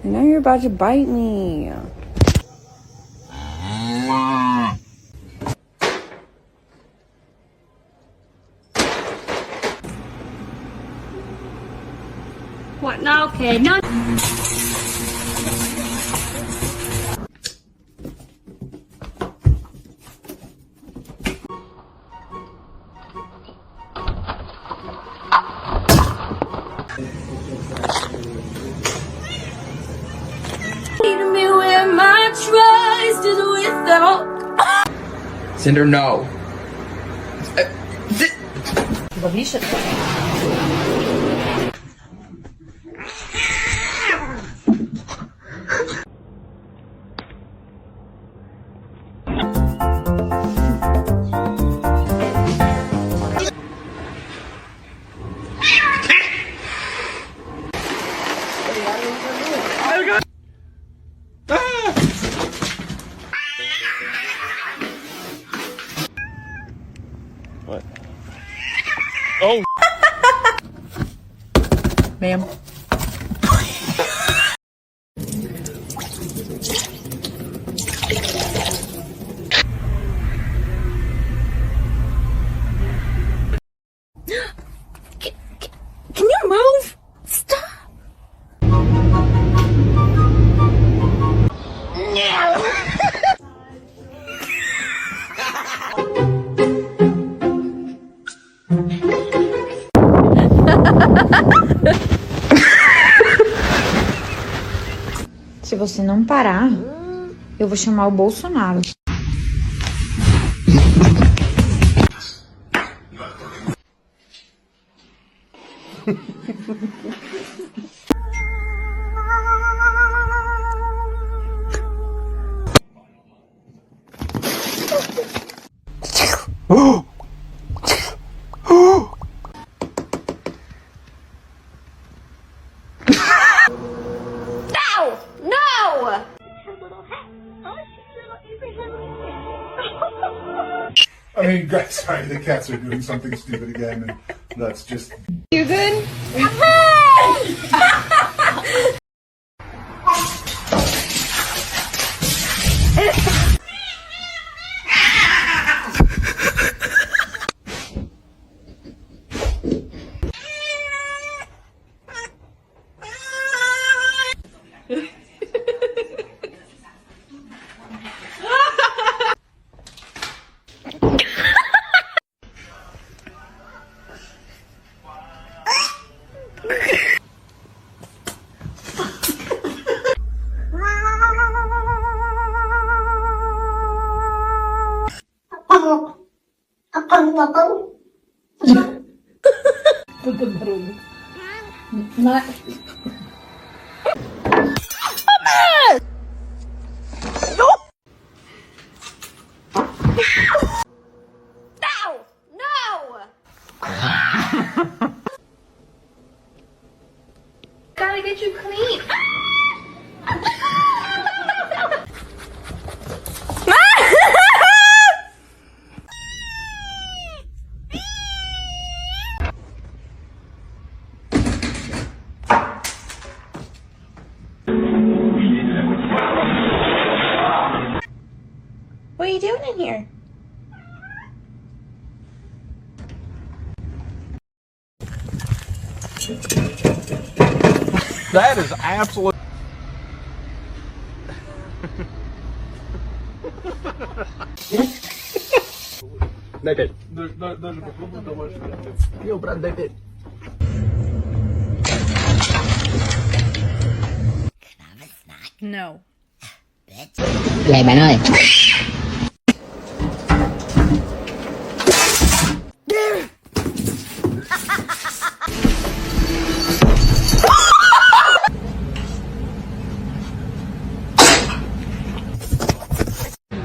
And now you're about to bite me. What now? Okay, no. Cinder, no. What? Oh! Ma'am. Can you move? Stop. Se você não parar, eu vou chamar o Bolsonaro. I mean, guys, sorry, the cats are doing something stupid again, and that's just... You good? Gotta get you clean. What are you doing in here? That is absolute. Najpierw. Jo, brat, najpierw. No. Vậy bạn ơi.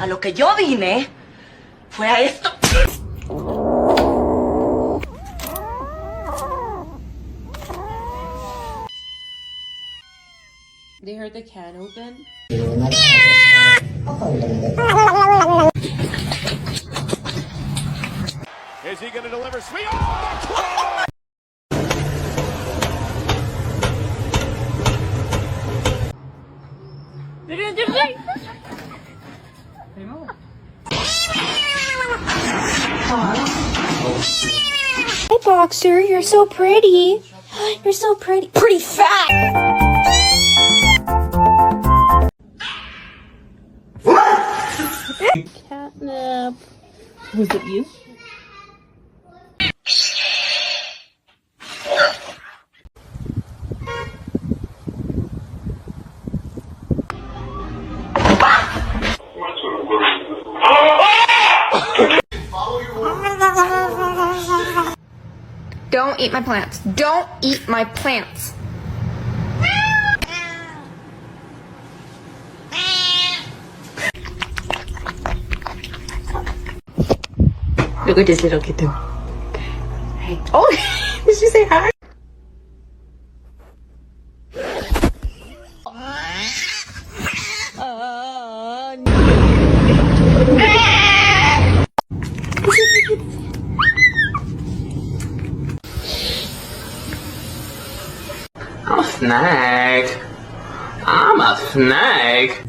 A lo que yo vine fue a esto. They heard the can open. Is he going to deliver sweet? Oh! boxer. You're so pretty. You're so pretty. Pretty fat. Catnip. Was it you? Don't eat my plants. Don't eat my plants. Look at this little kitten. Hey. Oh, did she say hi? I'm a snake. I'm a snake.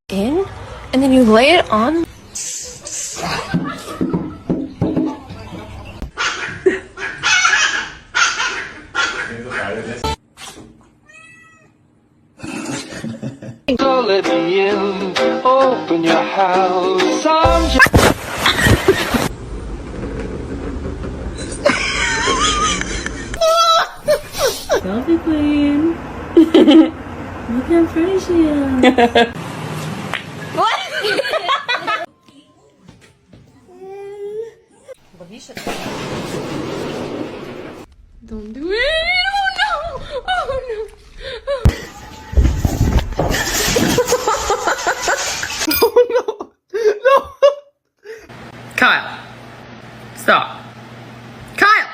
In, and then you lay it on. So let me in, open your house. I'm just Selfie queen. Look how pretty she is. Don't do it. Oh no. Oh no. Kyle. Stop. Kyle.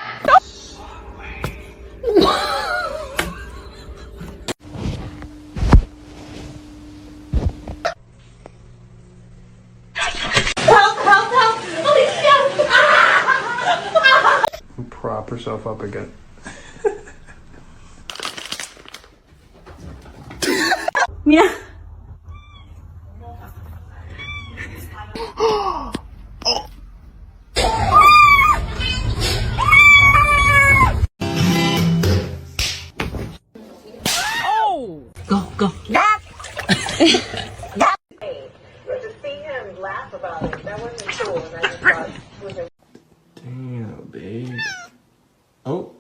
Prop herself up again. Yeah. Go, go. Damn, babe. Oh.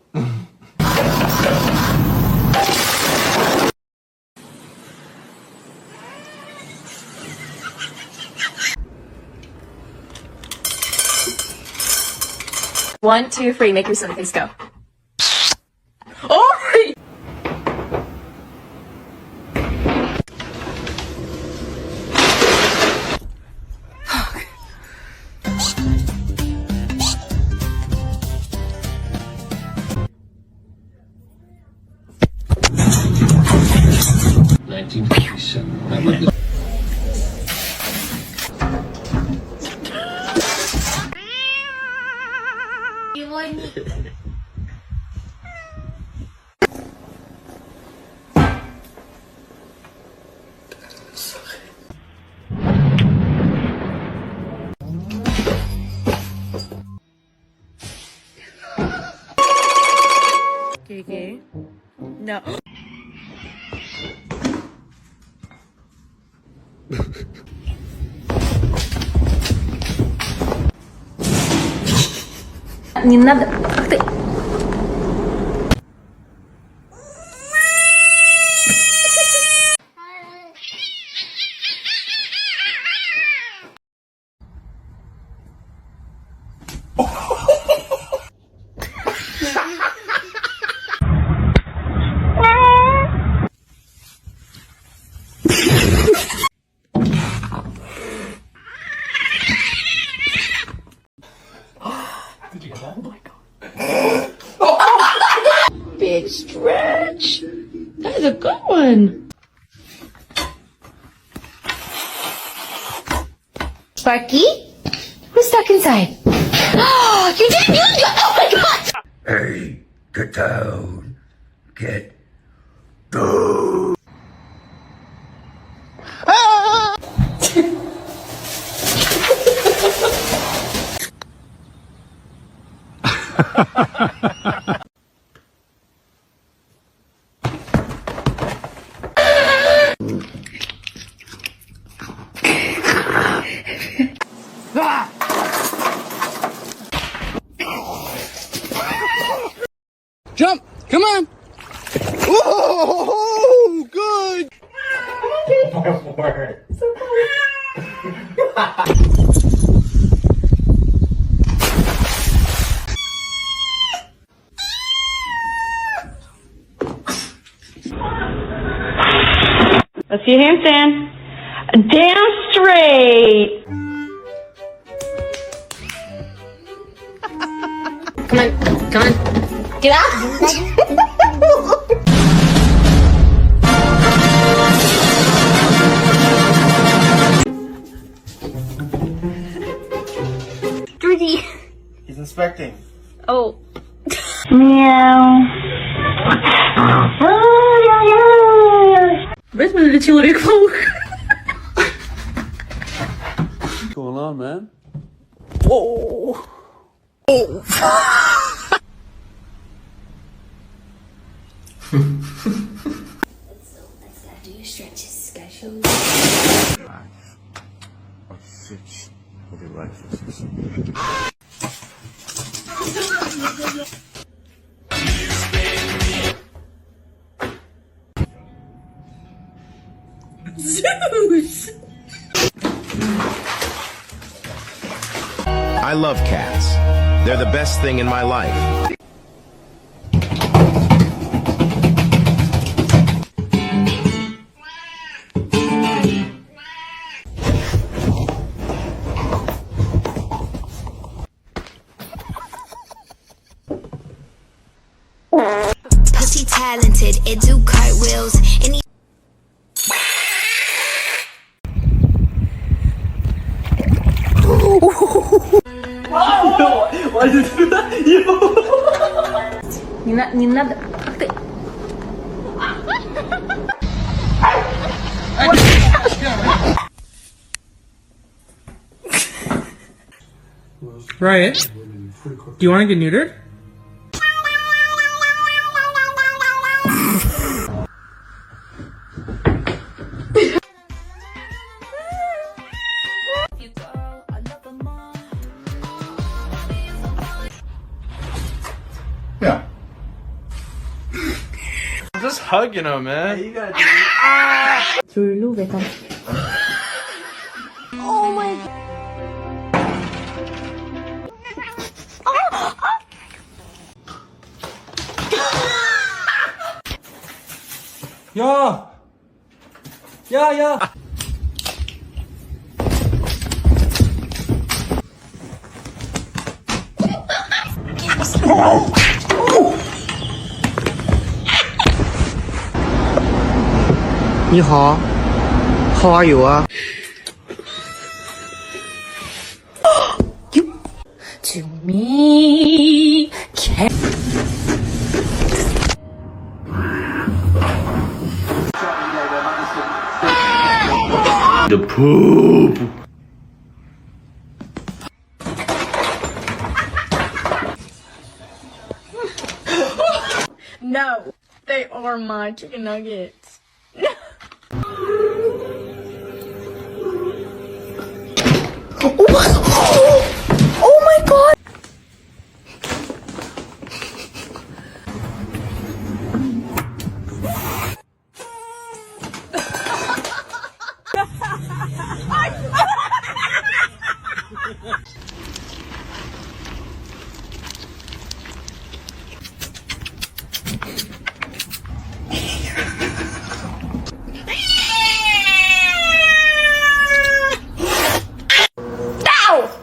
One, two, three. Make your silly face go. Oh! Okay. No. Не надо. Ах ты. Big stretch. That's a good one. Sparky? Who's stuck inside? Oh, you didn't use it! Oh my god! Hey, Get down. Get Jump! Come on! Whoa! Good! Let's see your handstand. Damn straight. Come on, come on. Get out! Dirty. He's inspecting. Oh. Meow. Бэтмен или Человек-паук? What's going on, man? Whoa! Let's gotta do your stretches. Gotta show you. 6. We'll be right. Zeus! I love cats. They're the best thing in my life. Pussy talented, it do cartwheels. And he Why did you do that? Не надо. Ах ты. Riot, do you want to get neutered? Yeah. I'm just hugging him, man. You gotta do it. 졸로 vegan. oh my god. 야! 야! You how? How are you? To me. The poop. No, they are my chicken nuggets. Oh my god.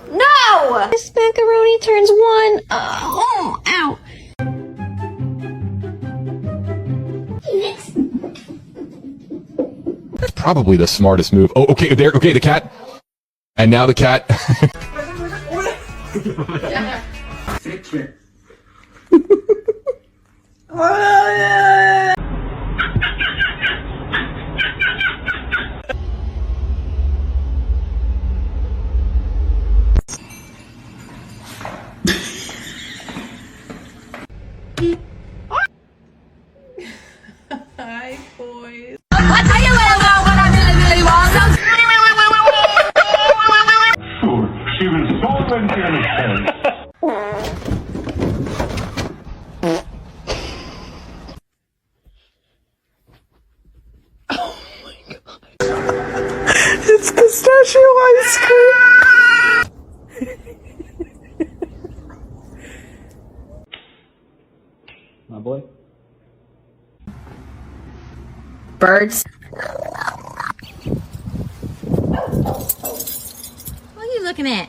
No! This macaroni turns one. Ow. Probably the smartest move. Oh, okay, there. Okay, the cat. And now the cat. Hi, boys. I'll tell you what I want, what I really want. She was so intelligent. It's pistachio ice cream. My boy. Birds. What are you looking at?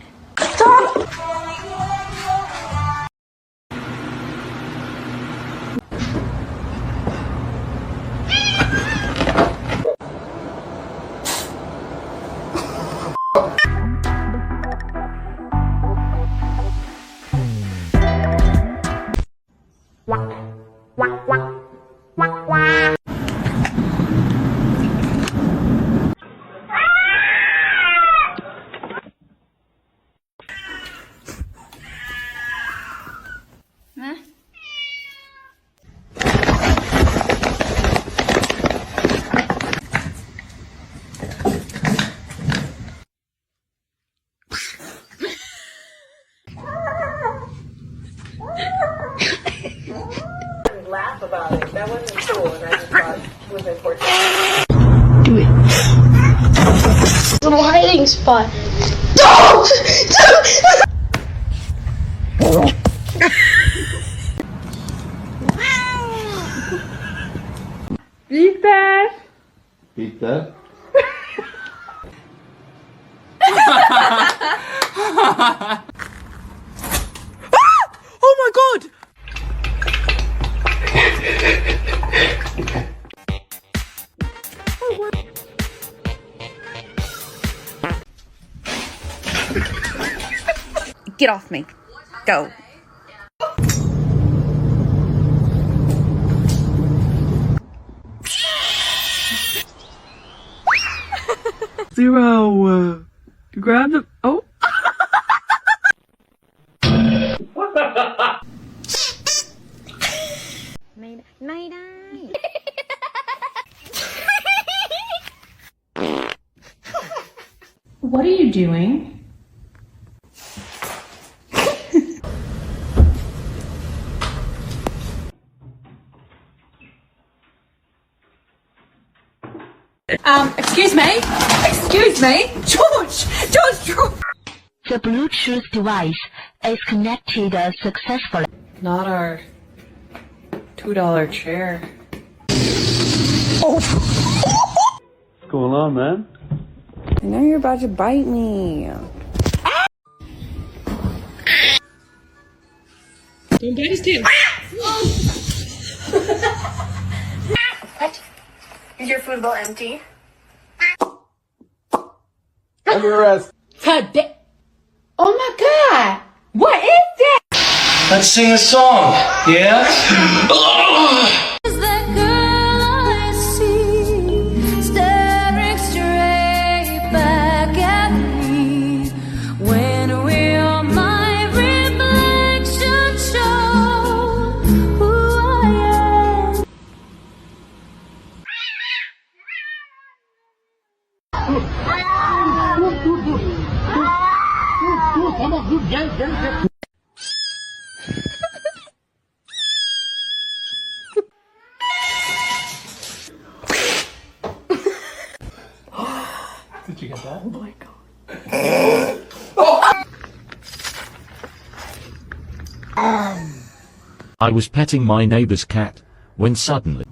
Laugh about it. That wasn't cool, and I just thought it was important. Do it. Little hiding spot. Beat that. Beat that. Oh my god! Get off me. Go. Zero. Grab the. Oh. Night. What are you doing? Excuse me? Excuse me? George! The Bluetooth device is connected successfully. Not our $2 chair. What's going on, man? I know you're about to bite me. Don't bite his tail. What? Is your food bowl empty? Under arrest. Oh my god! What is that? Let's sing a song, yeah? That girl I see staring straight back at me when will my reflection show who I am? Did you get that? Oh my god. I was petting my neighbor's cat when suddenly